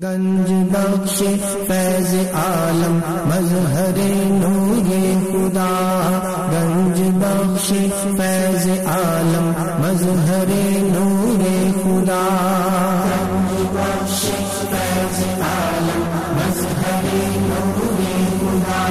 گنج بخش فیض عالم مظہر نور خدا، گنج بخش فیض عالم مظہر نور خدا، گنج بخش فیض عالم مظہر نور خدا،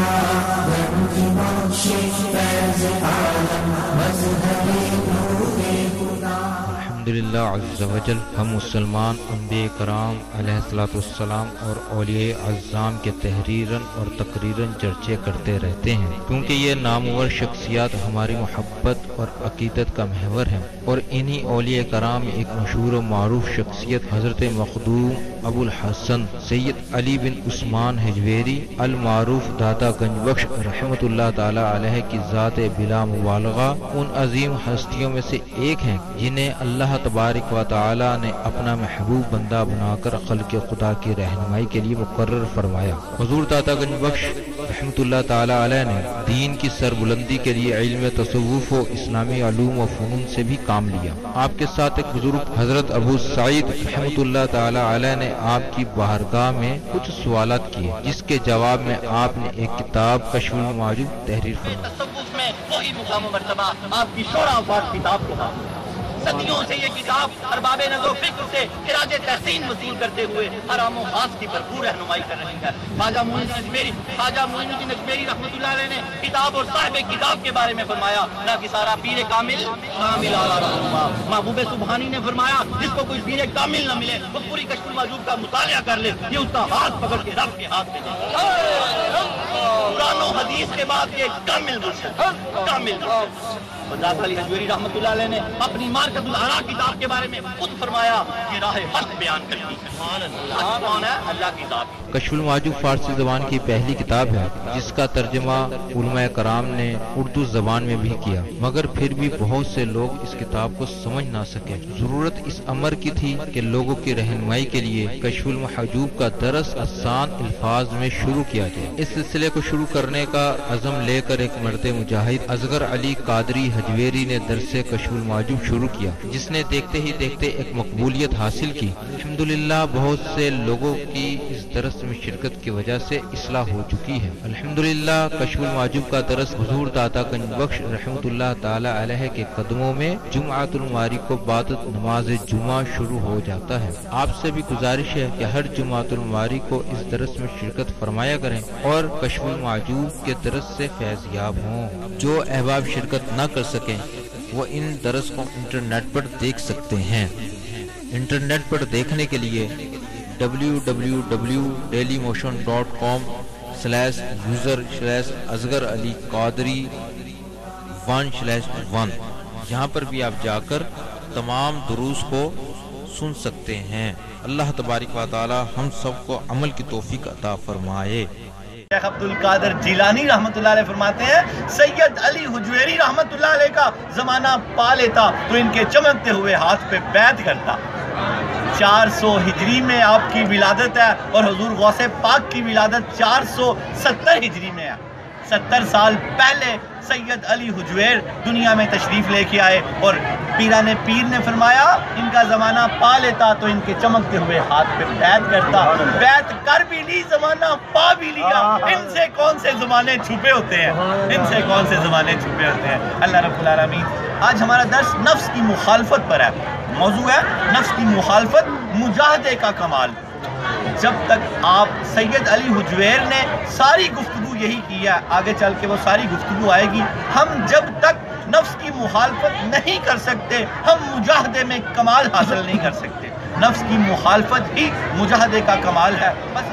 گنج بخش فیض عالم مظہر نور خدا۔ الحمدللہ عز وجل، ہم مسلمان انبیاء کرام علیہ الصلوۃ والسلام اور اولیاء اعظام کے تحریراً اور تقریراً چرچے کرتے رہتے ہیں، کیونکہ یہ نامور شخصیات ہماری محبت اور عقیدت کا محور ہیں، اور انہی اولیاء کرام میں ایک مشہور و معروف شخصیت حضرت مخدوم ابو الحسن سید علی بن عثمان حجویری المعروف داتا گنج بخش رحمۃ اللہ تعالی علیہ کی ذات بلا مبالغہ ان عظیم ہستیوں میں سے ایک ہیں جنہیں اللہ تبارک و تعالی نے اپنا محبوب بندہ بنا کر خلق خدا کی رہنمائی کے لیے مقرر فرمایا۔ حضور داتا گنج بخش رحمۃ اللہ تعالی علیہ نے دین کی سربلندی کے لیے علم تصوف و اسلامی علوم و فنون سے بھی کام لیا۔ آپ کے ساتھ ایک بزرگ حضرت ابو سعید رحمۃ اللہ تعالی علیہ نے آپ کی بارگاہ میں کچھ سوالات کیے، جس کے جواب میں آپ نے ایک کتاب کشف المعجوب تحریر فرمائی۔ تصوف میں وہی مقام و مرتبہ آپ کی شورا آباد کتاب کے بعد صدیوں سے یہ کتاب ارباب نظر و فکر سے خراج تحسین وصول کرتے ہوئے حرام و خاص کی بھرپور رہنمائی کر رہی ہے۔ خواجہ معین الدین اجمیری رحمۃ اللہ علیہ نے کتاب اور صاحب کتاب کے بارے میں فرمایا، نہ کہ سارا پیر کامل اعلیٰ رہنما۔ محبوب سبحانی نے فرمایا، جس کو کوئی پیر کامل نہ ملے وہ پوری کشف المعجوب کا مطالعہ کر لے، یہ اس کا ہاتھ پکڑ کے رب کے ہاتھ میں دے۔ قرآن و حدیث کے بعد یہ کامل مرشد، کامل مرشد۔ داتا علی حجویری رحمۃ اللہ علیہ نے اپنی مارکت الآراء کتاب کے بارے میں خود فرمایا، یہ راہ حق بیان کرتی ہے۔ حق کون ہے؟ اللہ کی ذات۔ کشف المعجوب فارسی زبان کی پہلی کتاب ہے جس کا ترجمہ علماء کرام نے اردو زبان میں بھی کیا، مگر پھر بھی بہت سے لوگ اس کتاب کو سمجھ نہ سکے۔ ضرورت اس امر کی تھی کہ لوگوں کی رہنمائی کے لیے کشف المحجوب کا درس آسان الفاظ میں شروع کیا جائے۔ اس سلسلے کو شروع کرنے کا عزم لے کر ایک مرد مجاہد اصغر علی قادری حجویری نے درس کشف المعجوب شروع کیا، جس نے دیکھتے ہی دیکھتے ایک مقبولیت حاصل کی۔ الحمدللہ بہت سے لوگوں کی اس درس میں شرکت کی وجہ سے اصلاح ہو چکی ہے۔ الحمدللہ کشف المعجوب کا درس حضور داتا گنج بخش رحمۃ اللہ تعالی علیہ کے قدموں میں جمعۃ المواری کو بعد نماز جمعہ شروع ہو جاتا ہے۔ آپ سے بھی گزارش ہے کہ ہر جمعۃ المواری کو اس درس میں شرکت فرمایا کریں اور کشف المعجوب کے درس سے فیض یاب ہوں۔ جو احباب شرکت نہ کر سکیں وہ ان درس کو انٹرنیٹ پر دیکھ سکتے ہیں۔ انٹرنیٹ پر دیکھنے کے لیے www.dailymotion.com/user/اصغر علی قادری 1/1 یہاں پر بھی آپ جا کر تمام دروس کو سن سکتے ہیں۔ اللہ تبارک و تعالی ہم سب کو عمل کی توفیق عطا فرمائے۔ شیخ عبد القادر جیلانی رحمۃ اللہ علیہ فرماتے ہیں، سید علی حجویری رحمۃ اللہ علیہ کا زمانہ پا لیتا تو ان کے چمکتے ہوئے ہاتھ پہ بیعت کرتا۔ 400 ہجری میں آپ کی ولادت ہے اور حضور غوث پاک کی ولادت 470 ہجری میں ہے۔ 70 سال پہلے سید علی حجویر دنیا میں تشریف لے کے آئے اور پیران پیر نے فرمایا ان کا زمانہ پا لیتا تو ان کے چمکتے ہوئے ہاتھ پہ بیعت کرتا۔ بیعت کر بھی لی، زمانہ پا بھی لیا، ان سے کون سے زمانے چھپے ہوتے ہیں، ان سے کون سے زمانے چھپے ہوتے ہیں۔ اللہ رب العالمین، آج ہمارا درس نفس کی مخالفت پر ہے۔ موضوع ہے نفس کی مخالفت، مجاہدے کا کمال۔ جب تک آپ سید علی حجویر نے ساری گفتگو یہی کی ہے، آگے چل کے وہ ساری گفتگو آئے گی، ہم جب تک نفس کی مخالفت نہیں کر سکتے ہم مجاہدے میں کمال حاصل نہیں کر سکتے۔ نفس کی مخالفت ہی مجاہدے کا کمال ہے۔ بس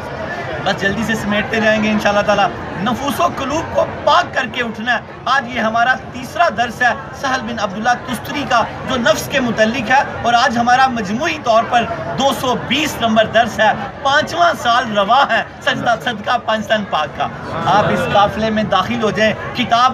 جلدی سے سمیٹتے جائیں گے انشاءاللہ تعالی۔ نفوس و قلوب کو پاک کر کے اٹھنا ہے۔ آج یہ ہمارا تیسرا درس ہے سہل بن عبداللہ تستری کا جو نفس کے متعلق ہے، اور آج ہمارا مجموعی طور پر 220 نمبر درس ہے۔ 5واں سال رواں ہے صدقہ پنجتن پاک کا۔ آپ اس قافلے میں داخل ہو جائیں۔ کتاب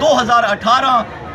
2018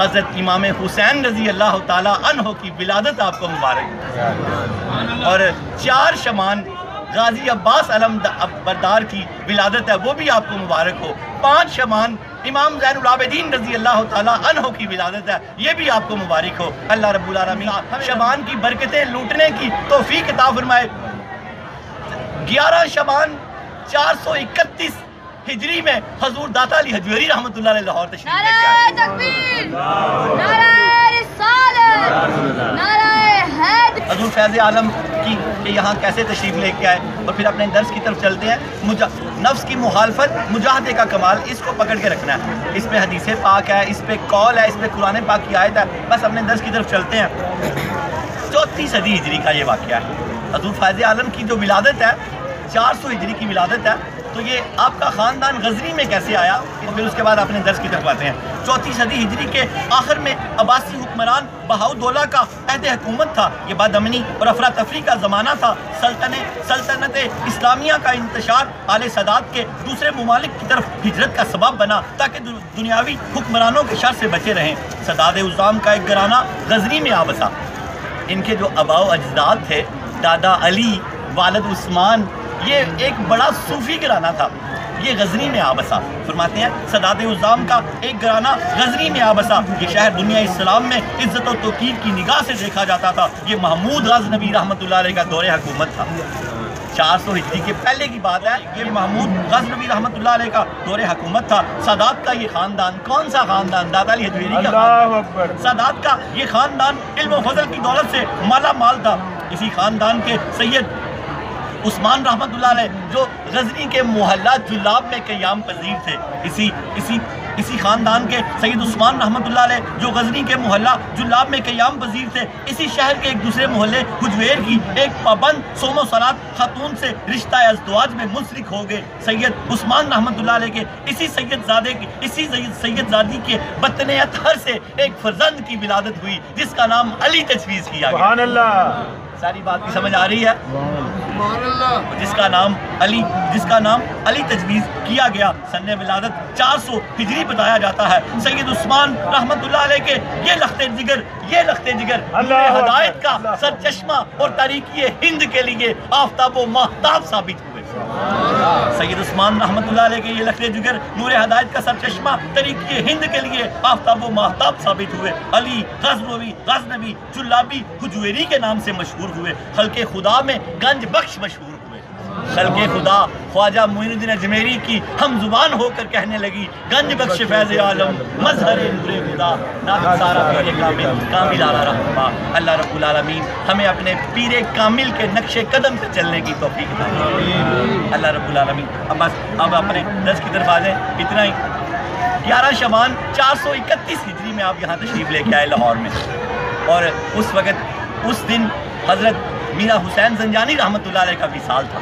حضرت امام حسین رضی اللہ تعالیٰ عنہ کی ولادت آپ کو مبارک، اور 4 شمان غازی عباس علم بردار کی ولادت ہے، وہ بھی آپ کو مبارک ہو۔ 5 شمان امام زین العابدین رضی اللہ تعالیٰ عنہ کی ولادت ہے، یہ بھی آپ کو مبارک ہو۔ اللہ رب العالمین شبان کی برکتیں لوٹنے کی توفیق عطا فرمائے۔ 11 شبان 431 ہجری میں حضور داتا علی حجویری رحمۃ اللہ علیہ لاہور تشریف لے کے آئے۔ نعرہ تکبیر، نعرہ رسالت، نعرہ حیدر۔ حضور فیض عالم کی کہ یہاں کیسے تشریف لے کے آئے، اور پھر اپنے درس کی طرف چلتے ہیں۔ نفس کی مخالفت مجاہدے کا کمال، اس کو پکڑ کے رکھنا ہے۔ اس پہ حدیث پاک ہے، اس پہ قول ہے، اس پہ قرآن پاک کی آیت ہے۔ بس اپنے درس کی طرف چلتے ہیں۔ 34 صدی ہجری کا یہ واقعہ ہے۔ حضور فیض عالم کی جو ولادت ہے 400 ہجری کی ولادت ہے، تو یہ آپ کا خاندان غزنی میں کیسے آیا، پھر اس کے بعد اپنے درس کی طرف آتے ہیں۔ 34 صدی ہجری کے آخر میں عباسی حکمران بہاؤدولہ کا عہد حکومت تھا۔ یہ بد امنی اور افراتفری کا زمانہ تھا۔ سلطنت اسلامیہ کا انتشار آل سادات کے دوسرے ممالک کی طرف ہجرت کا سبب بنا تاکہ دنیاوی حکمرانوں کے شر سے بچے رہیں۔ سداد عظام کا ایک گھرانہ غزنی میں آ بسا۔ ان کے جو آباء و اجداد تھے، دادا علی، والد عثمان، یہ ایک بڑا صوفی گھرانہ تھا، یہ غزنی میں آ بسا۔ فرماتے ہیں سداد عظام کا ایک گھرانہ غزنی میں آ بسا۔ یہ شہر دنیا اسلام میں عزت و توقیر کی نگاہ سے دیکھا جاتا تھا۔ یہ محمود غزنوی رحمۃ اللہ علیہ کا دور حکومت تھا۔ 400 ہجری کے پہلے کی بات ہے، یہ محمود غزنوی رحمۃ اللہ علیہ کا دور حکومت تھا۔ سادات کا یہ خاندان، کون سا خاندان؟ داتا علی حجویری کا خاندان۔ سادات کا یہ خاندان علم و فضل کی دولت سے مالا مال تھا۔ اسی خاندان کے سید عثمان رحمۃ اللہ علیہ جو غزنی کے محلہ جلاب میں قیام پذیر تھے، اسی خاندان کے سید عثمان رحمۃ اللہ علیہ جو غزنی کے محلہ جلاب میں قیام پذیر تھے، اسی شہر کے ایک دوسرے محلے حجویر کی ایک پابند صوم و صلات خاتون سے رشتہ ازدواج میں منسلک ہو گئے۔ سید عثمان رحمۃ اللہ علیہ کے اسی سید زادی کے بطن اطہر سے ایک فرزند کی ولادت ہوئی جس کا نام علی تجویز کیا گیا۔ سبحان اللہ، ساری بات کی سمجھ آ رہی ہے؟ جس کا نام علی تجویز کیا گیا۔ سن ولادت 400 ہجری بتایا جاتا ہے۔ سید عثمان رحمت اللہ علیہ کے یہ لخت جگر ہدایت کا سرچشمہ اور تاریکی ہند کے لیے آفتاب و ماہتاب ثابت ہوئے۔ سید عثمان رحمت اللہ علیہ کے یہ لخت جگر نور ہدایت کا سرچشمہ طریقی ہند کے لیے آفتاب و ماہتاب ثابت ہوئے۔ علی غزنوی چلابی حجویری کے نام سے مشہور ہوئے۔ خلق خدا میں گنج بخش مشہور ہوئے۔ خلق خدا خواجہ معین الدین اجمیری کی ہم زبان ہو کر کہنے لگی، گنج بخش فیض عالم مظہر نور خدا، نام سارا پیر کامل آلہ رحمہ۔ اللہ رب العالمین ہمیں اپنے پیر کامل کے نقش قدم سے چلنے کی توفیق عطا فرمائے۔ اللہ رب العالمین اب اپنے درس کی طرف آ جائیں۔ اتنا ہی 11 شعبان 431 ہجری میں آپ یہاں تشریف لے کے آئے لاہور میں، اور اس دن حضرت میاں حسین زنجانی رحمۃ اللہ علیہ کا وصال تھا۔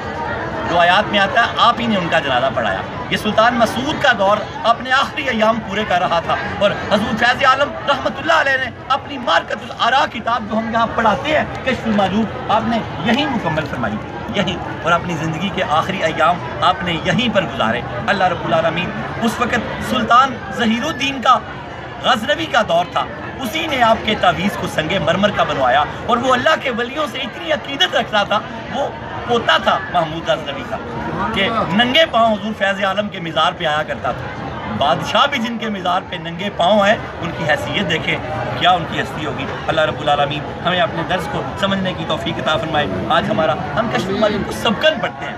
روایات میں آتا ہے آپ ہی نے ان کا جنازہ پڑھایا۔ یہ سلطان مسعود کا دور اپنے آخری ایام پورے کر رہا تھا، اور حضور فیض عالم رحمۃ اللہ علیہ نے اپنی مارکۃ الآراء کتاب جو ہم یہاں پڑھاتے ہیں کشف المعجوب، آپ نے یہیں مکمل فرمائی، یہیں، اور اپنی زندگی کے آخری ایام آپ نے یہیں پر گزارے۔ اللہ رب العالمین، اس وقت سلطان ظہیر الدین کا غزنوی کا دور تھا، اسی نے آپ کے تعویذ کو سنگ مرمر کا بنوایا، اور وہ اللہ کے ولیوں سے اتنی عقیدت رکھتا تھا، وہ پوتا تھا محمود غزنوی کا، کہ ننگے پاؤں حضور فیض عالم کے مزار پہ آیا کرتا تھا۔ بادشاہ بھی جن کے مزار پہ ننگے پاؤں ہیں، ان کی حیثیت دیکھیں کیا ان کی ہستی ہوگی۔ اللہ رب العالمین ہمیں اپنے درس کو سمجھنے کی توفیق عطا فرمائے۔ آج ہم کشف المعجوب کو سبقاً پڑھتے ہیں۔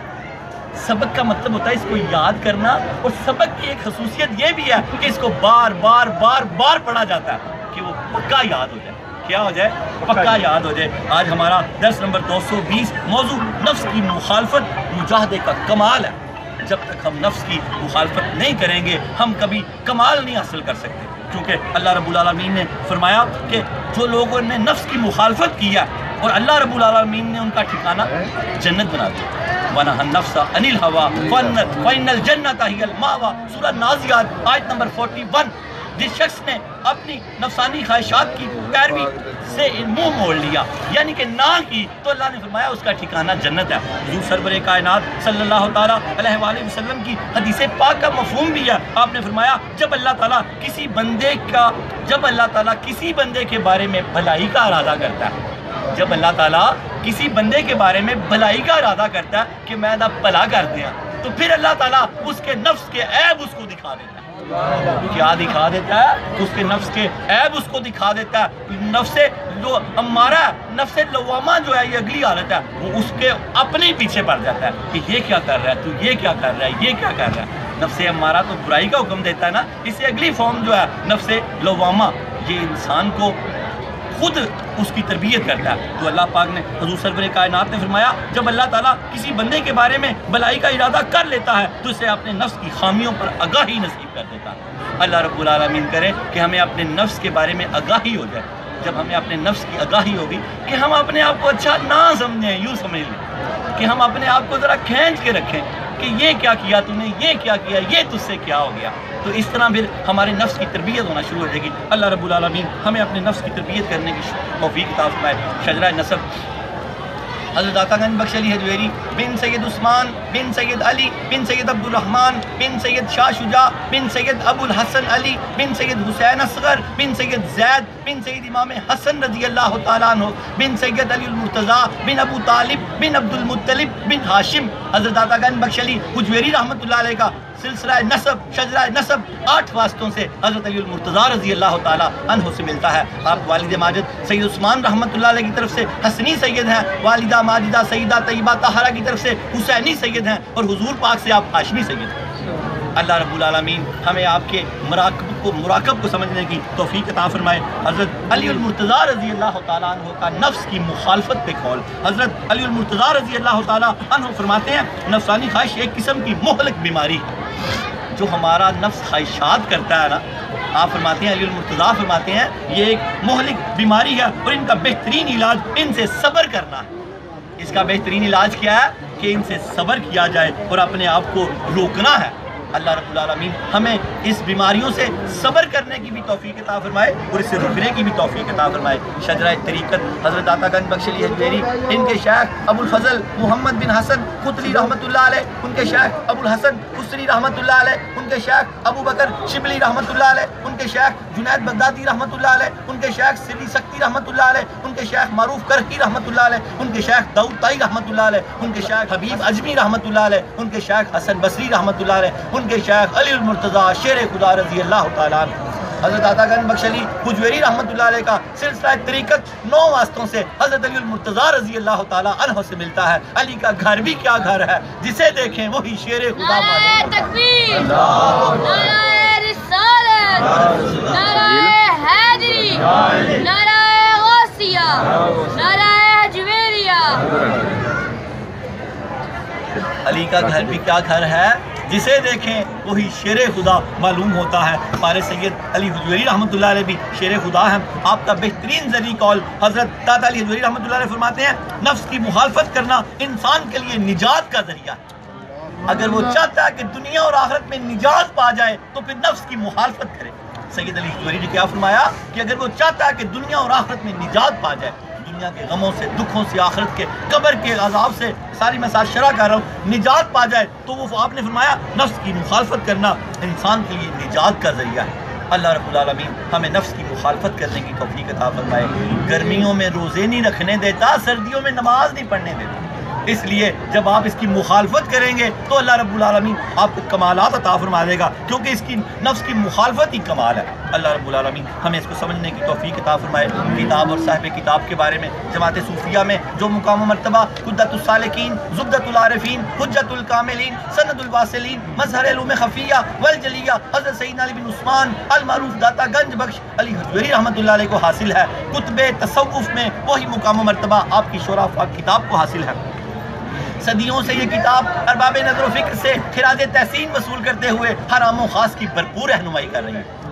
سبق کا مطلب ہوتا ہے اس کو یاد کرنا، اور سبق کی ایک خصوصیت یہ بھی ہے کہ اس کو بار بار پڑھا جاتا ہے کہ وہ پکا یاد ہو جائے۔ کیا ہو جائے؟ پکا یاد ہو جائے۔ آج ہمارا درس نمبر 220 موضوع نفس کی مخالفت مجاہدے کا کمال ہے۔ جب تک ہم نفس کی مخالفت نہیں کریں گے ہم کبھی کمال نہیں حاصل کر سکتے، کیونکہ اللہ رب العالمین نے فرمایا کہ جو لوگوں نے نفس کی مخالفت کیا اور اللہ رب العالمین نے ان کا ٹھکانہ جنت بنا دیا۔ وَنَهَا النَّفْسَ عَنِ الْهَوَىٰ فَإِنَّ الْجَنَّةَ هِيَ الْمَأْوَىٰ، سورہ نازعات آیت نمبر 41۔ جس شخص نے اپنی نفسانی خواہشات کی پیروی سے منہ موڑ لیا یعنی کہ نہ کی تو اللہ نے فرمایا اس کا ٹھکانہ جنت ہے۔ حضور سرور کائنات صلی اللہ تعالیٰ علیہ وآلہ وسلم کی حدیث پاک کا مفہوم بھی ہے۔ آپ نے فرمایا جب اللہ تعالیٰ کسی بندے کے بارے میں بھلائی کا ارادہ کرتا ہے، جب اللہ تعالیٰ کسی بندے کے بارے میں بھلائی کا ارادہ کرتا ہے کہ میں نہ بھلا کر دیا، تو پھر اللہ تعالیٰ اس کے نفس کے عیب اس کو دکھا دیتا ہے۔ کیا دکھا دیتا ہے؟ اس کے نفس کے عیب اس کو دکھا دیتا ہے۔ نفس جو امارہ ہے، نفس لوامہ جو ہے، یہ اگلی حالت ہے، وہ اس کے اپنے ہی پیچھے پڑ جاتا ہے کہ یہ کیا کر رہا ہے، تو یہ کیا کر رہا ہے، یہ کیا کر رہا ہے۔ نفس امارہ تو برائی کا حکم دیتا ہے نا، اس سے اگلی فارم جو ہے نفس لوامہ، یہ انسان کو خود اس کی تربیت کرتا ہے۔ تو اللہ پاک نے، حضور سرور کائنات نے فرمایا جب اللہ تعالیٰ کسی بندے کے بارے میں بھلائی کا ارادہ کر لیتا ہے تو اسے اپنے نفس کی خامیوں پر آگاہی نصیب کر دیتا ہے۔ اللہ رب العالمین کرے کہ ہمیں اپنے نفس کے بارے میں آگاہی ہو جائے۔ جب ہمیں اپنے نفس کی آگاہی ہوگی کہ ہم اپنے آپ کو اچھا نہ سمجھیں، یوں سمجھ لیں کہ ہم اپنے آپ کو ذرا کھینچ کے رکھیں کہ یہ کیا کیا تو نے، یہ کیا کیا، یہ تجھ سے کیا ہو گیا، تو اس طرح پھر ہمارے نفس کی تربیت ہونا شروع ہو جائے گی۔ اللہ رب العالمین ہمیں اپنے نفس کی تربیت کرنے کی توفیق عطا فرمائے۔ شجرہ نسب حضرت داتا گنج بخش علی حجویری بن سید عثمان بن سید علی بن سید عبد الرحمن بن سید شاہ شجاع بن سید ابو الحسن علی بن سید حسین اصغر بن سید زید بن سید امام حسن رضی اللہ تعالیٰ عنہ بن سید علی المرتضیٰ بن ابو طالب بن عبد المطلب بن ہاشم۔ حضرت داتا گنج بخش علی حجویری رحمۃ اللہ علیہ کا سلسلہ نسب، شجرہ نسب 8 واسطوں سے حضرت علی المرتضیٰ رضی اللہ تعالیٰ عنہ سے ملتا ہے۔ آپ والد ماجد سید عثمان رحمۃ اللہ علیہ کی طرف سے حسنی سید ہیں، والدہ ماجدہ سیدہ طیبہ طاہرہ کی طرف سے حسینی سید ہیں، اور حضور پاک سے آپ ہاشمی سید ہیں۔ اللہ رب العالمین ہمیں آپ کے مراقب کو سمجھنے کی توفیق عطا فرمائے۔ حضرت علی المرتضیٰ رضی اللہ تعالیٰ عنہ کا نفس کی مخالفت پہ قول، حضرت علی المرتضیٰ رضی اللہ تعالیٰ عنہ فرماتے ہیں نفسانی خواہش ایک قسم کی مہلک بیماری ہے جو ہمارا نفس خواہشات کرتا ہے نا، آپ فرماتے ہیں، علی المرتضیٰ فرماتے ہیں یہ ایک مہلک بیماری ہے اور ان کا بہترین علاج ان سے صبر کرنا ہے۔ اس کا بہترین علاج کیا ہے کہ ان سے صبر کیا جائے اور اپنے آپ کو روکنا ہے۔ اللہ رب العالمین ہمیں اس بیماریوں سے صبر کرنے کی بھی توفیق عطا فرمائے اور اس سے رکنے کی بھی توفیق عطا فرمائے۔ شجرہ طریقت حضرت داتا گنج بخش علی حجویری، ان کے شیخ ابو الفضل محمد بن حسن خطلی رحمۃ اللہ علیہ، ان کے شیخ ابو الحسن حسنی رحمۃ اللہ علیہ، ان کے شیخ ابو بکر شبلی رحمۃ اللہ علیہ، ان کے شیخ جنید بغدادی رحمۃ اللہ علیہ، ان کے شیخ سری سکتی رحمۃ اللہ علیہ، ان کے شیخ معروف کرکی رحمۃ اللہ علیہ، ان کے شیخ داؤد طائی رحمۃ اللہ علیہ، ان کے شیخ حبیب اجمی رحمۃ اللہ علیہ، ان کے شیخ حسن بصری رحمۃ اللہ علیہ، ان کے شیخ علی المرتضیٰ شیر خدا رضی اللہ تعالیٰ عنہ۔ حضرت داتا گنج بخش علی حجویری رحمۃ اللہ علیہ کا سلسلہ طریقت 9 واسطوں سے حضرت علی المرتضیٰ رضی اللہ تعالیٰ عنہ سے ملتا ہے۔ علی کا گھر بھی کیا گھر ہے، جسے دیکھیں وہی شیر خدا نعرہ تکبیر، نعرہ رسالت، نعرہ حیدری، نعرہ غوثیہ، نعرہ حجویریہ۔ علی کا گھر بھی کیا گھر ہے، جسے دیکھیں وہی شیر خدا معلوم ہوتا ہے۔ ہمارے سید علی حجویری رحمۃ اللہ علیہ بھی شیر خدا ہیں۔ آپ کا بہترین ذریعہ قول حضرت داتا علی حجویری رحمۃ اللہ علیہ فرماتے ہیں نفس کی مخالفت کرنا انسان کے لیے نجات کا ذریعہ ہے۔ اگر وہ چاہتا ہے کہ دنیا اور آخرت میں نجات پا جائے تو پھر نفس کی مخالفت کرے۔ سید علی حجویری نے کیا فرمایا کہ اگر وہ چاہتا ہے کہ دنیا اور آخرت میں نجات پا جائے، دنیا کے غموں سے، دکھوں سے، آخرت کے قبر کے عذاب سے، ساری میں ساتھ شرح کر رہا ہوں، نجات پا جائے تو وہ آپ نے فرمایا نفس کی مخالفت کرنا انسان کے لیے نجات کا ذریعہ ہے۔ اللہ رب العالمین ہمیں نفس کی مخالفت کرنے کی توفیق عطا فرمائے۔ گرمیوں میں روزے نہیں رکھنے دیتا، سردیوں میں نماز نہیں پڑھنے دیتا، اس لیے جب آپ اس کی مخالفت کریں گے تو اللہ رب العالمین آپ کو کمالات عطا فرما دے گا، کیونکہ اس کی نفس کی مخالفت ہی کمال ہے۔ اللہ رب العالمین ہمیں اس کو سمجھنے کی توفیق عطا فرمائے۔ کتاب اور صاحب کتاب کے بارے میں جماعت صوفیہ میں جو مقام و مرتبہ قدۃ السالکین، زبدۃ العارفین، حجت الکاملین، سند الواصلین، مظہر علوم خفیہ والجلیہ حضرت سیدنا علی بن عثمان المعروف داتا گنج بخش علی حجویری رحمۃ اللہ علیہ کو حاصل ہے۔ کتب تصوف میں وہی مقام و مرتبہ آپ کی شورا افاق کتاب کو حاصل ہے۔ صدیوں سے یہ کتاب ارباب نظر و فکر سے خراج تحسین وصول کرتے ہوئے ہر عام و خاص کی بھرپور رہنمائی کر رہی ہے۔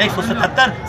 177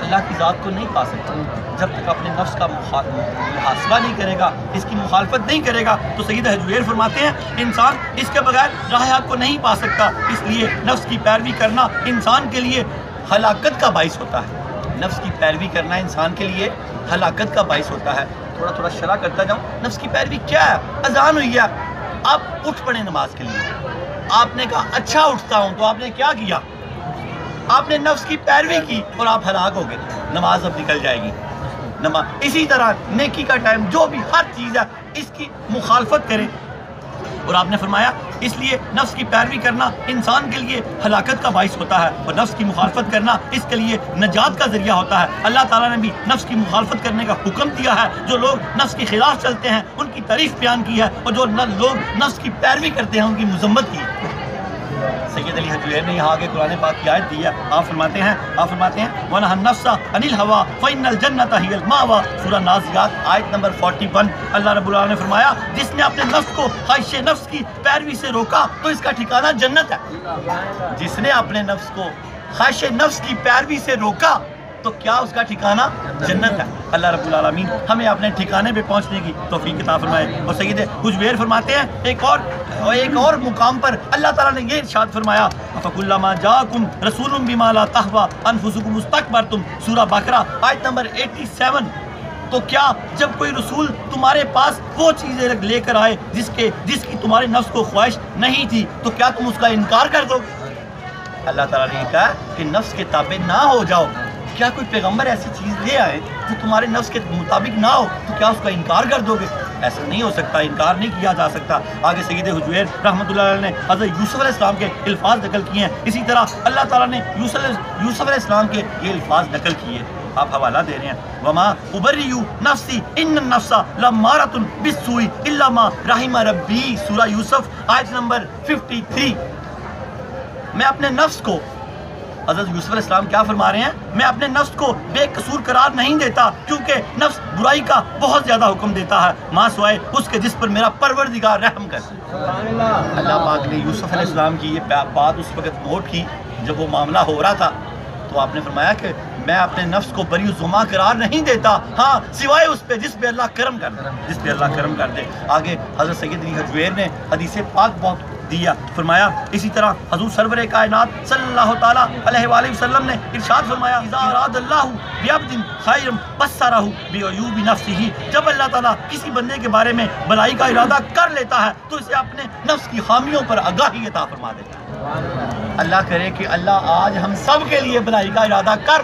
اللہ کی ذات کو نہیں پا سکتا جب تک اپنے نفس کا محاسبہ نہیں کرے گا، اس کی مخالفت نہیں کرے گا۔ تو سید حجویر فرماتے ہیں انسان اس کے بغیر راہ حق کو نہیں پا سکتا، اس لیے نفس کی پیروی کرنا انسان کے لیے ہلاکت کا باعث ہوتا ہے۔ نفس کی پیروی کرنا انسان کے لیے ہلاکت کا باعث ہوتا ہے۔ تھوڑا تھوڑا شرح کرتا جاؤں، نفس کی پیروی کیا ہے؟ اذان ہوئی ہے، آپ اٹھ پڑے نماز کے لیے، آپ نے کہا اچھا اٹھتا ہوں، تو آپ نے کیا کیا؟ آپ نے نفس کی پیروی کی اور آپ ہلاک ہو گئے، نماز اب نکل جائے گی۔ اسی طرح نیکی کا ٹائم جو بھی ہر چیز ہے اس کی مخالفت کریں، اور آپ نے فرمایا اس لیے نفس کی پیروی کرنا انسان کے لیے ہلاکت کا باعث ہوتا ہے، اور نفس کی مخالفت کرنا اس کے لیے نجات کا ذریعہ ہوتا ہے۔ اللہ تعالیٰ نے بھی نفس کی مخالفت کرنے کا حکم دیا ہے۔ جو لوگ نفس کے خلاف چلتے ہیں ان کی تعریف بیان کی ہے، اور جو لوگ نفس کی پیروی کرتے ہیں ان کی مذمت کی۔ سید علی حجویر نے یہاں آگے قرآن پاک کی آیت دی ہے، آپ فرماتے ہیں وَنَهَا النَّفْسَ عَنِ الْهَوَىٰ فَإِنَّ الْجَنَّةَ هِيَ الْمَأْوَىٰ، سورہ نازعات آیت نمبر 41۔ اللہ رب العالمین نے فرمایا جس نے اپنے نفس کو خواہش نفس کی پیروی سے روکا تو اس کا ٹھکانہ جنت ہے۔ جس نے اپنے نفس کو خواہش نفس کی پیروی سے روکا تو کیا اس کا ٹھکانہ جنت ہے۔ اللہ رب العالمین ہمیں اپنے ٹھکانے پہ پہنچنے کی توفیق عطا فرمائے۔ اور سید حجویر فرماتے ہیں ایک اور مقام پر اللہ تعالیٰ نے یہ ارشاد فرمایا فَكُلَّمَا جَاءَكُمْ رَسُولٌ بِمَا لَا تَهْوَىٰ أَنفُسُكُمُ اسْتَكْبَرْتُمْ، سورہ بقرہ آیت نمبر 87۔ تو کیا جب کوئی رسول تمہارے پاس وہ چیزیں لے کر آئے جس کی تمہارے نفس کو خواہش نہیں تھی تو کیا تم اس کا انکار کر دو گے؟ اللہ تعالیٰ نے یہ کہا کہ نفس کے تابع نہ ہو جاؤ۔ کیا کوئی پیغمبر ایسی چیز لے آئے جو تمہارے نفس کے مطابق نہ ہو تو کیا اس کا انکار کر دو گے؟ ایسا نہیں ہو سکتا، انکار نہیں کیا جا سکتا۔ آگے سید حجویر رحمۃ اللہ علیہ نے حضرت یوسف علیہ السلام کے الفاظ نقل کیے ہیں، اسی طرح اللہ تعالیٰ نے یوسف علیہ السلام کے یہ الفاظ نقل کیے، آپ حوالہ دے رہے ہیں وَمَا أُبَرِّئُ نَفْسِي إِنَّ النَّفْسَ لَأَمَّارَةٌ بِالسُّوءِ إِلَّا مَا رَحِمَ رَبِّي، سورہ یوسف آیت نمبر 53۔ میں اپنے نفس کو، حضرت یوسف علیہ السلام کیا فرما رہے ہیں؟ میں اپنے نفس کو بے قصور قرار نہیں دیتا کیونکہ نفس برائی کا بہت زیادہ حکم دیتا ہے ماں سوائے اس کے جس پر میرا پروردگار رحم کرے۔ اللہ پاک نے یوسف علیہ السلام کی یہ بات اس وقت نوٹ کی جب وہ معاملہ ہو رہا تھا، تو آپ نے فرمایا کہ میں اپنے نفس کو بری زما قرار نہیں دیتا، ہاں سوائے اس پہ جس پہ اللہ کرم کر دے۔ آگے حضرت سید علی حجویر نے حدیث پاک بہت دیا، فرمایا اسی طرح حضور سرور کائنات صلی اللہ تعالیٰ علیہ وآلہ وسلم نے ارشاد فرمایا اذا اراد اللہ بعبد خیرا بصرہ بعیوب نفسہ، جب اللہ تعالیٰ کسی بندے کے بارے میں بلائی کا ارادہ کر لیتا ہے تو اسے اپنے نفس کی خامیوں پر آگاہی عطا فرما دیتا ہے۔ اللہ کرے کہ اللہ آج ہم سب کے لیے بلائی کا ارادہ کر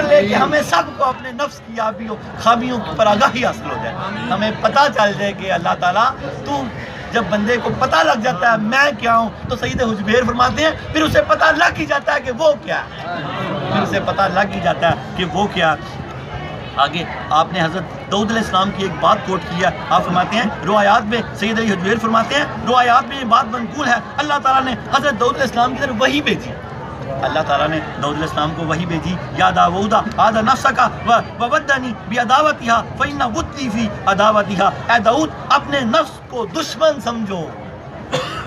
لے کہ ہمیں سب کو اپنے نفس کی خامیوں پر آگاہی حاصل ہو جائے، ہمیں پتہ چل جائے کہ اللہ تعالیٰ تو جب بندے کو پتہ لگ جاتا ہے میں کیا ہوں تو سید حجویر فرماتے ہیں پھر اسے پتہ لگ ہی جاتا ہے کہ وہ کیا ہے، آگے آپ نے حضرت داؤد علیہ السلام کی ایک بات کوٹ کی ہے، آپ فرماتے ہیں روایات میں سید علی حجویر فرماتے ہیں روایات میں یہ بات منقول ہے، اللہ تعالیٰ نے حضرت داؤد علیہ السلام کی طرف وحی بھیجی، اللہ تعالیٰ نے داؤد علیہ السلام کو وحی بھیجی یا داؤد آدھا نفسک وودنی بعداوتہا فإن ودی فی عداوتہا، اے داؤد اپنے نفس کو دشمن سمجھو۔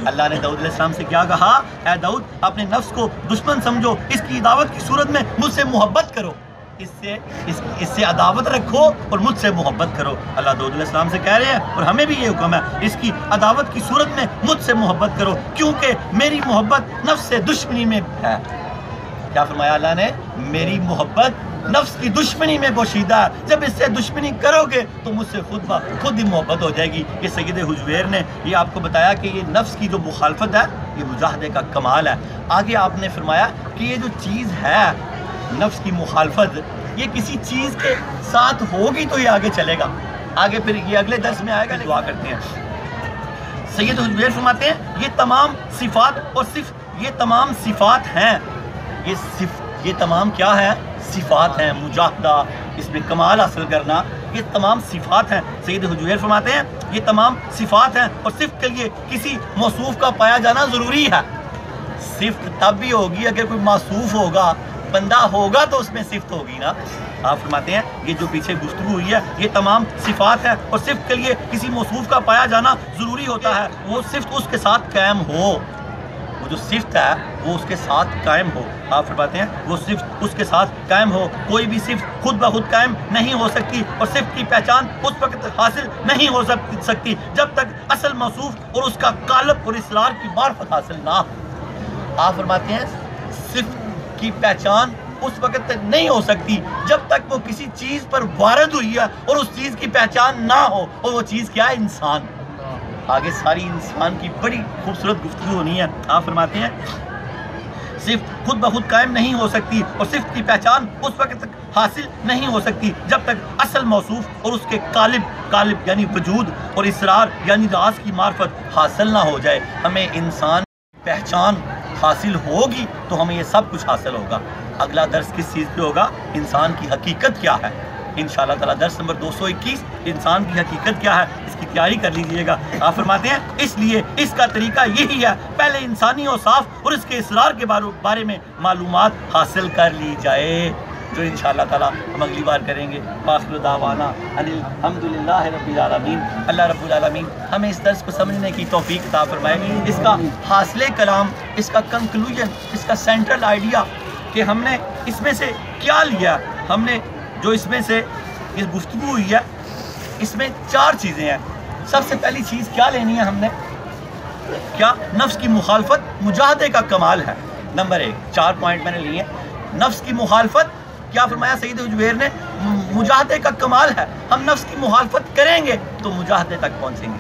اللہ نے داؤد علیہ السلام سے کیا کہا؟ اے داؤد اپنے نفس کو دشمن سمجھو، اس کی عداوت کی صورت میں مجھ سے محبت کرو، اس سے عداوت رکھو اور مجھ سے محبت کرو۔ اللہ داؤد علیہ السلام سے کہہ رہے ہیں اور ہمیں بھی یہ حکم ہے اس کی عداوت کی صورت میں مجھ سے محبت کرو کیونکہ میری محبت نفس سے دشمنی میں ہے۔ کیا فرمایا اللہ نے؟ میری محبت نفس کی دشمنی میں پوشیدہ ہے، جب اس سے دشمنی کرو گے تو مجھ سے خود ہی محبت ہو جائے گی۔ یہ سید حجویر نے یہ آپ کو بتایا کہ یہ نفس کی جو مخالفت ہے یہ مجاہدے کا کمال ہے۔ آگے آپ نے فرمایا کہ یہ جو چیز ہے نفس کی مخالفت، یہ کسی چیز کے ساتھ ہوگی تو یہ آگے چلے گا، آگے پھر یہ اگلے درس میں آئے گا، دعا کرتے ہیں۔ سید حجویر فرماتے ہیں یہ تمام صفات اور صرف یہ تمام صفات ہیں، یہ تمام کیا ہے؟ صفات ہیں، مجاہدہ، اس میں کمال حاصل کرنا، یہ تمام صفات ہیں۔ سید حجویر فرماتے ہیں یہ تمام صفات ہیں اور صفت کے لیے کسی موصوف کا پایا جانا ضروری ہے۔ صفت تب بھی ہوگی اگر کوئی موصوف ہوگا، بندہ ہوگا تو اس میں صفت ہوگی نا۔ آپ فرماتے ہیں یہ جو پیچھے گفتگو ہوئی ہے یہ تمام صفات ہیں اور صفت کے لیے کسی موصوف کا پایا جانا ضروری ہوتا ہے، وہ صفت اس کے ساتھ قائم ہو۔ وہ جو صفت ہے وہ اس کے ساتھ قائم ہو. آپ فرماتے ہیں وہ صفت اس کے ساتھ قائم ہو. کوئی بھی صفت خود بخود قائم نہیں ہو سکتی اور صفت کی پہچان اس وقت حاصل نہیں ہو سکتی جب تک اصل موصوف اور اس کا قالب اور اصرار کی معرفت حاصل نہ ہو. آپ فرماتے ہیں صفت کی پہچان اس وقت تک نہیں ہو سکتی جب تک وہ کسی چیز پر وارد ہوئی ہے اور اس چیز کی پہچان نہ ہو, اور وہ چیز کیا ہے؟ انسان. آگے ساری انسان کی بڑی خوبصورت گفتگو ہونی ہے. آپ فرماتے ہیں صفت خود بخود قائم نہیں ہو سکتی اور صفت کی پہچان اس وقت تک حاصل نہیں ہو سکتی جب تک اصل موصوف اور اس کے قالب یعنی وجود اور اصرار یعنی راز کی معرفت حاصل نہ ہو جائے. ہمیں انسان پہچان حاصل ہوگی تو ہمیں یہ سب کچھ حاصل ہوگا. اگلا درس کس چیز پہ ہوگا؟ انسان کی حقیقت کیا ہے. انشاءاللہ تعالیٰ درس نمبر 221 انسان کی حقیقت کیا ہے اس کی تیاری کر لیجئے گا. آپ فرماتے ہیں اس لیے اس کا طریقہ یہی ہے پہلے انسانی اوصاف اور اس کے اصرار کے بارے میں معلومات حاصل کر لی جائے, جو انشاءاللہ تعالیٰ ہم اگلی بار کریں گے. آخر دعوانا الحمدللہ رب العالمین. اللہ رب العالمین ہمیں اس درس کو سمجھنے کی توفیق عطا فرمائے. اس کا حاصل کلام, اس کا کنکلوژن, اس کا سینٹرل آئیڈیا کہ ہم نے اس میں سے کیا لیا. ہم نے جو اس میں سے اس گفتگو ہوئی ہے اس میں 4 چیزیں ہیں. سب سے پہلی چیز کیا لینی ہے ہم نے؟ کیا؟ نفس کی مخالفت مجاہدے کا کمال ہے. نمبر 1, 4 پوائنٹ میں نے لیے. نفس کی مخالفت, کیا فرمایا سید حجویر نے؟ مجاہدے کا کمال ہے. ہم نفس کی مخالفت کریں گے تو مجاہدے تک پہنچیں گے.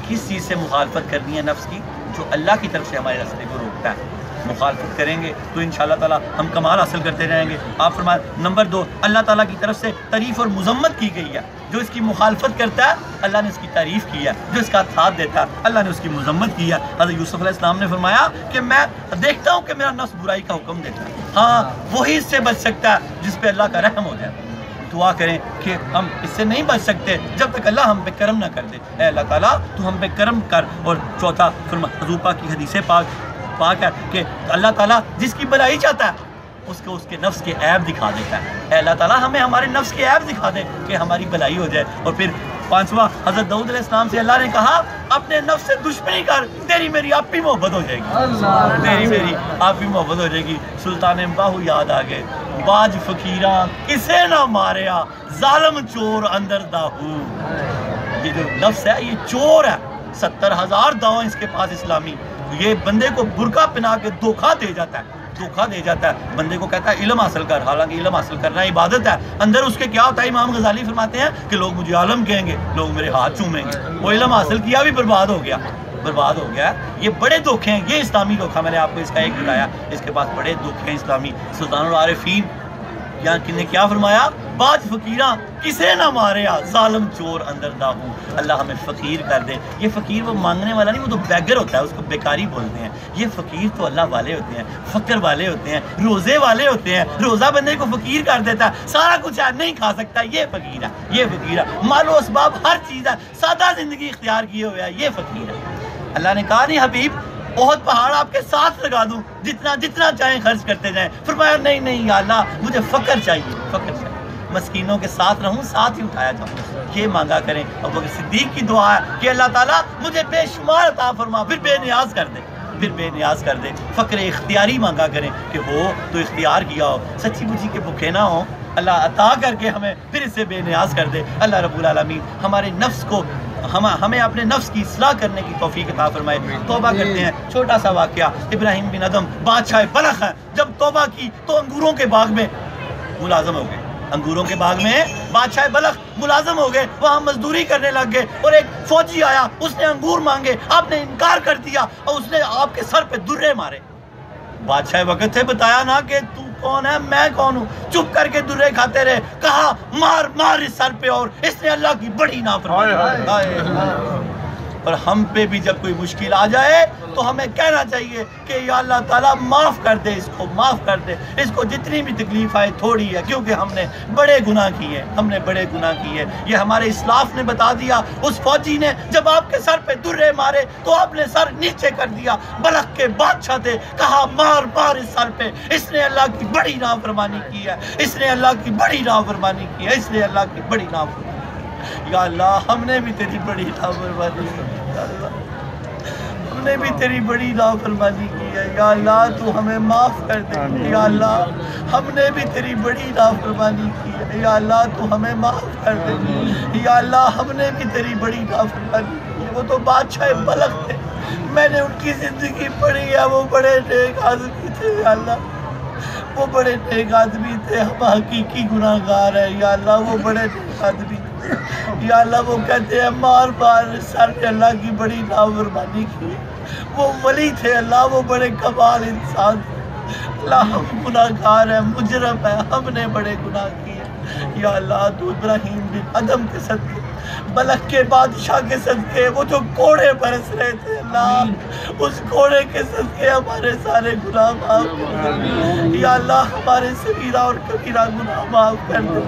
کس چیز سے مخالفت کرنی ہے نفس کی؟ جو اللہ کی طرف سے ہمارے راستے کو روکتا ہے. مخالفت کریں گے تو انشاءاللہ تعالیٰ ہم کمال حاصل کرتے رہیں گے. آپ فرمائیں. نمبر 2, اللہ تعالیٰ کی طرف سے تعریف اور مذمت کی گئی ہے. جو اس کی مخالفت کرتا ہے اللہ نے اس کی تعریف کی ہے, جو اس کا ساتھ دیتا ہے اللہ نے اس کی مذمت کی ہے. حضرت یوسف علیہ السلام نے فرمایا کہ میں دیکھتا ہوں کہ میرا نفس برائی کا حکم دیتا ہے, ہاں وہی اس سے بچ سکتا ہے جس پہ اللہ کا رحم ہو جائے. دعا کریں کہ ہم اس سے نہیں بچ سکتے جب تک اللہ ہم پہ کرم نہ کر دے. اے اللہ تعالیٰ تو ہم پہ کرم کر. اور چوتھا حضور پاک کی حدیث پاک ہے کہ اللہ تعالیٰ جس کی بھلائی چاہتا ہے اس کو اس کے نفس کے عیب دکھا دیتا ہے. اے اللہ تعالیٰ ہمیں ہمارے نفس کے عیب دکھا دے کہ ہماری بھلائی ہو جائے. اور پھر 5واں, حضرت داؤد علیہ السلام سے اللہ نے کہا اپنے نفس سے دشمنی کر, تیری میری آپ بھی محبت ہو جائے گی. تیری میری آپ بھی محبت ہو جائے گی. سلطان باہو یاد آ گئے. باج فقیراں کسے نہ ماریا, ظالم چور اندر داہو. یہ جو نفس ہے یہ چور ہے. 70,000 داؤں اس کے پاس اسلامی. یہ بندے کو برقع پہنا کے دھوکہ دے جاتا ہے. بندے کو کہتا ہے علم حاصل کر, حالانکہ علم حاصل کرنا عبادت ہے. اندر اس کے کیا ہوتا ہے؟ امام غزالی فرماتے ہیں کہ لوگ مجھے عالم کہیں گے, لوگ میرے ہاتھ چومیں گے. وہ علم حاصل کیا بھی برباد ہو گیا. یہ بڑے دھوکے ہیں. یہ اسلامی دھوکہ میں نے آپ کو اس کا ایک بتایا. اس کے پاس بڑے دھوکے ہیں اسلامی. سلطان العارفین یہاں نے کیا فرمایا؟ باج فقیراں کسے نہ ماریا, ظالم چور اندر داہو. اللہ ہمیں فقیر کر دے. یہ فقیر وہ مانگنے والا نہیں, وہ تو بیگر ہوتا ہے, اس کو بیکاری بولتے ہیں. یہ فقیر تو اللہ والے ہوتے ہیں, فقر والے ہوتے ہیں, روزے والے ہوتے ہیں. روزہ بندے کو فقیر کر دیتا ہے. سارا کچھ ہے, نہیں کھا سکتا, یہ فقیر ہے. مال و اسباب ہر چیز ہے, سادہ زندگی اختیار کیے ہوئے ہے, یہ فقیر ہے. اللہ نے کہا نہیں حبیب بہت پہاڑ آپ کے ساتھ لگا دوں, جتنا چاہیں خرچ کرتے جائیں. فرمایا نہیں یا اللہ مجھے فقر چاہیے. مسکینوں کے ساتھ رہوں, ساتھ ہی اٹھایا جاؤں. یہ مانگا کریں. ابو بکر صدیق کی دعا ہے کہ اللہ تعالیٰ مجھے بے شمار عطا فرما, پھر بے نیاز کر دے. فقر اختیاری مانگا کریں کہ ہو تو اختیار کیا ہو, سچی مچی کے بھوکے نہ ہوں. اللہ عطا کر کے ہمیں پھر اس سے بے نیاز کر دے. اللہ رب العالمین ہمارے نفس کو ہمیں اپنے نفس کی اصلاح کرنے کی توفیق عطا فرمائے. توبہ کرتے ہیں. چھوٹا سا واقعہ, ابراہیم بن ادم بادشاہ بلخ ہیں, جب توبہ کی تو انگوروں کے باغ میں ملازم ہو گئے. بادشاہ بلخ ملازم ہو گئے, وہاں مزدوری کرنے لگ گئے. اور ایک فوجی آیا, اس نے انگور مانگے, آپ نے انکار کر دیا اور اس نے آپ کے سر پہ درے مارے. بادشاہ وقت سے بتایا نا کہ تو کون ہے, میں کون ہوں. چپ کر کے درے کھاتے رہے. کہا مار اس سر پہ, اور اس نے اللہ کی بڑی نافرمانی. اور ہم پہ بھی جب کوئی مشکل آ جائے تو ہمیں کہنا چاہیے کہ یا اللہ تعالیٰ معاف کر دے, معاف کر دے. اس کو جتنی بھی تکلیف آئے تھوڑی ہے, کیونکہ ہم نے بڑے گناہ کیے. یہ ہمارے اسلاف نے بتا دیا. اس فوجی نے جب آپ کے سر پہ درے مارے تو آپ نے سر نیچے کر دیا. بلخ کے بادشاہ تھے, کہا مار اس سر پہ, اس نے اللہ کی بڑی نافرمانی کی ہے. یا اللہ ہم نے بھی تیری بڑی نافرمانی کی. ہم نے بھی تیری بڑی نافرمانی کی ہے، یا اللہ تو ہمیں معاف کر دے، یا اللہ ہم نے بھی تیری بڑی نافرمانی کی ہے، یا اللہ تو ہمیں معاف کر دے، یا اللہ ہم نے بھی تیری بڑی نافرمانی کی ہے۔ وہ تو بادشاہ بلخ تھے، میں نے ان کی زندگی پڑھی ہے، وہ بڑے نیک آدمی تھے، یا اللہ وہ بڑے نیک آدمی تھے، ہم حقیقی گناہ گار ہیں، یا اللہ وہ بڑے نیک آدمی تھے، یا اللہ وہ کہتے ہیں مار سر نے اللہ کی بڑی نافرمانی کی، وہ ولی تھے اللہ، وہ بڑے کمال انسان تھے، اللہ ہم گناہ گار ہیں، مجرم ہیں، ہم نے بڑے گناہ کیے، یا اللہ تو ابراہیم بن ادم کے صدقے، بلخ کے بادشاہ کے صدقے، وہ جو کوڑے برس رہے تھے اللہ، اس کوڑے کے صدقے ہمارے سارے گناہ معاف کر دے، یا اللہ ہمارے صغیرہ اور کبیرہ گناہ معاف کر دے،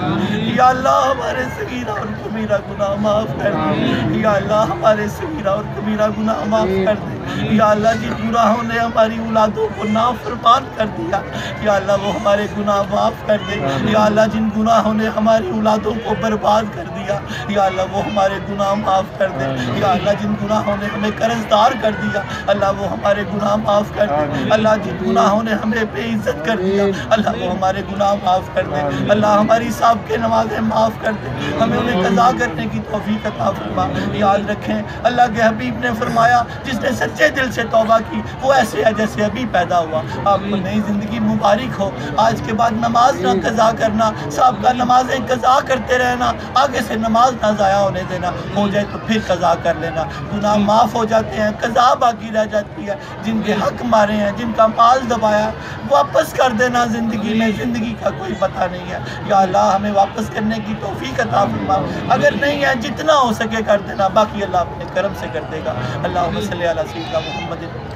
یا اللہ ہمارے صغیرہ اور کبیرہ گناہ معاف کر دے، یا اللہ ہمارے صغیرہ اور کبیرہ گناہ معاف کر دے، یا اللہ جن گناہوں نے ہماری اولادوں کو نافرمان کر دیا، یا اللہ وہ ہمارے گناہ معاف کر دے، یا اللہ جن گناہوں نے ہماری اولادوں کو برباد کر دیا، یا اللہ وہ ہمارے گناہ معاف کر دے، یا اللہ جن گناہوں نے ہمیں قرض دار کر دیا، اللہ وہ ہمارے گناہ معاف کر دے، اللہ جن گناہوں نے ہمیں بے عزت کر دیا، اللہ وہ ہمارے گناہ معاف کر دے، اللہ ہماری سابقہ نمازیں معاف کر دے، ہمیں انہیں قضا کرنے کی توفیق عطا فرما۔ یاد رکھیں اللہ کے حبیب نے فرمایا جس نے سچے دل سے توبہ کی وہ ایسے ہے جیسے ابھی پیدا ہوا۔ آپ کو نئی زندگی مبارک ہو، آج کے بعد نماز نہ قضا کرنا، سابقہ نمازیں قضا کرتے رہنا، آگے سے نماز نہ ضائع ہونے دینا، ہو جائے تو پھر قضا کر لینا، گناہ معاف ہو جاتے ہیں، قضا باقی رہ جاتی ہے، جن کے حق مارے ہیں، جن کا مال دبایا واپس کر دینا، زندگی میں زندگی کا کوئی پتہ نہیں ہے، یا اللہ ہمیں واپس کرنے کی توفیق عطا فرما، اگر نہیں ہے جتنا ہو سکے کر دینا، باقی اللہ اپنے کرم سے کر دے گا۔ اللہم صلی علی سیدنا محمد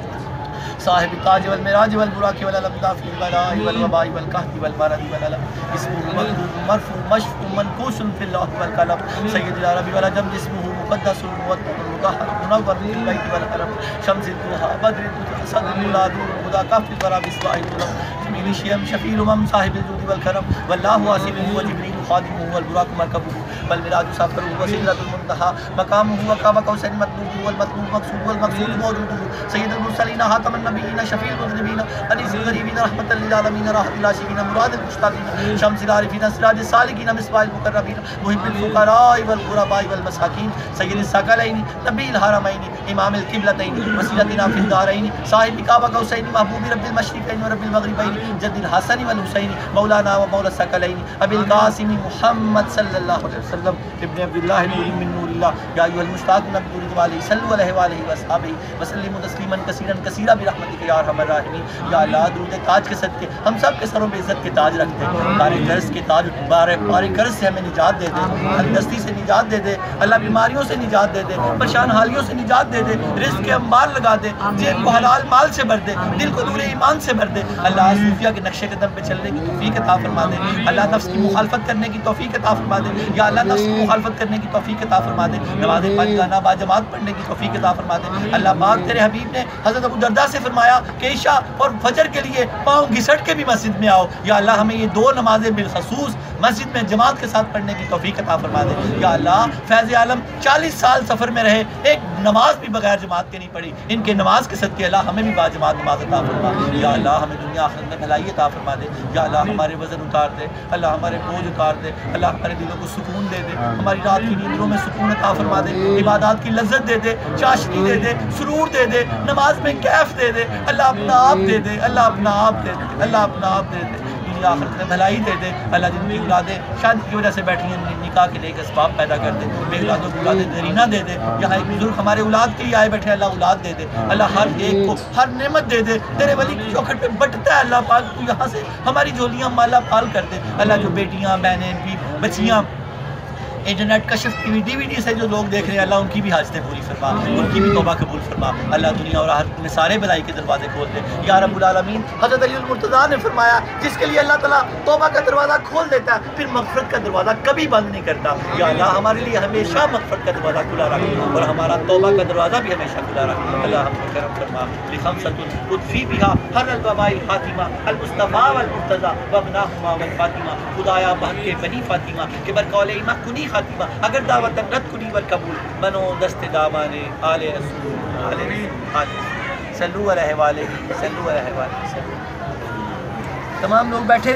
صاحب التاج والمراج والبراق والالمداف والبلاء والوباء والقحط والمرض والالم، اسمه مكتوب مرفوع مشفوع منقوش في اللوح والقلم، سید العرب والعجم جسمه مقدس مودع مطهر منور في البيت والحرم، شمس الضحى بدر الدجى صدر الولاد الهدى كف الورى بإصباح الظلم، جميل الشيم شفيع الأمم صاحب الجود والكرم، والله واسمه وجبريل خادمه والبراق مركبه والمراج سفره وسدرة المنتهى مقامه وقاب قوسين مطلوبه والمطلوب مقصود والمقصود موجوده، سيد المرسلين خاتم النبيين شفيع المذنبين أنيس الغريبين رحمة للعالمين راحة العاشقين مراد المشتاقين شمس العارفين سراج السالكين مصباح المقربين محب الفقراء والغرباء والمساكين سيد الثقلين نبي الحرمين إمام القبلتين وسيلتنا في الدارين صاحب قاب قوسين محبوب رب المشرقين ورب المغربين جد الحسن والحسين مولانا ومولى الثقلين أبي القاسم محمد صلى الله عليه وسلم ابن عبد الله نور من نور الله يا أيها المشتاقون بنور عليه صلوا عليه وآله وأصحابه وسلموا تسليما كثيرا كثيرا برحمتك يا أرحم الراحمين۔ یا اللہ درود تاج کے صدقے ہم سب کے سروں پہ عزت کے تاج رکھ دے، بارے قرض کے تاج، بارے قرض سے ہمیں نجات دے دے، تندرستی سے نجات دے دے، اللہ بیماریوں سے نجات دے دے، پریشان حالیوں سے نجات دے دے، رزق کے انبار لگا دے، جیب کو حلال مال سے بھر دے، دل کو نور ایمان سے بھر دے، اللہ صوفیہ کے نقش قدم پہ چلنے کی توفیق عطا فرما دے، اللہ نفس کی مخالفت کرنے کی توفیق عطا فرما دے، یا اللہ نفس کی مخالفت کرنے کی توفیق عطا فرما دے، نماز پنجگانہ با جماعت پڑھنے کی توفیق عطا فرما دے۔ اللہ پاک تیرے حبیب نے حضرت ابو درداء سے فرمایا کہ عشاء اور فجر کے لیے پاؤں گھسٹ کے بھی مسجد میں آؤ، یا اللہ ہمیں یہ دو نمازیں بالخصوص مسجد میں جماعت کے ساتھ پڑھنے کی توفیق عطا فرما دے۔ یا اللہ فیض عالم 40 سال سفر میں رہے، ایک نماز بھی بغیر جماعت کے نہیں پڑھی، ان کے نماز کے صدقے اللہ ہمیں بھی با جماعت نماز عطا فرما، یا اللہ ہمیں دنیا آخرت میں بھلائی عطا فرما دے، یا اللہ ہمارے وزن اتار دے، اللہ ہمارے بوجھ اتار دے، اللہ ہمارے دلوں کو سکون دے دے، ہماری رات کی نیندوں میں سکون عطا فرما دے، عبادات کی لذت دے دے، چاشنی دے دے، سرور دے دے، نماز میں کیف دے دے، اللہ اپنا آپ دے دے، اللہ اپنا آپ دے دے، اللہ اپنا آپ دے دے، دنیا آخرت میں بھلائی دے دے، اللہ جن کی اولادیں شادی کی وجہ سے بیٹھی ہیں نکاح کے لے کے اسباب پیدا کر دے، بے اولادوں کو اولاد درینہ دے دے، یہاں ایک بزرگ ہمارے اولاد کے لیے آئے بیٹھے، اللہ اولاد دے دے، اللہ ہر ایک کو ہر نعمت دے دے، تیرے ولی کی چوکھٹ پہ بٹتا ہے اللہ پاک، تو یہاں سے ہماری جھولیاں مالا پال کر دے، اللہ جو بیٹیاں بہنیں بچیاں انٹرنیٹ کشف ٹی وی DVD سے جو لوگ دیکھ رہے ہیں اللہ ان کی بھی حاجتیں پوری فرما، ان کی بھی توبہ قبول فرما، اللہ دنیا اور آخرت میں سارے بلائی کے دروازے کھول دے یا رب العالمین۔ حضرت علی المرتضیٰ نے فرمایا جس کے لیے اللہ تعالیٰ توبہ کا دروازہ کھول دیتا ہے پھر مغفرت کا دروازہ کبھی بند نہیں کرتا، یا اللہ ہمارے لیے ہمیشہ مغفرت کا دروازہ کھلا رکھ اور ہمارا توبہ کا دروازہ بھی ہمیشہ کھلا رکھ، اللہ ہم کو کرم فرما۔ لخمسۃ اطفی بہا ہر الوباء الخاتمہ المصطفیٰ والمرتضیٰ وابناہما والفاطمہ، خدایا بہت کے بنی فاطمہ کہ برقول ایمہ کنی خاتمہ. اگر دعوت رد کنی والقبول بنو دست دامان آل رسول. صلو علیہ وآلہ، صلو علیہ وآلہ. تمام لوگ بیٹھے رہے.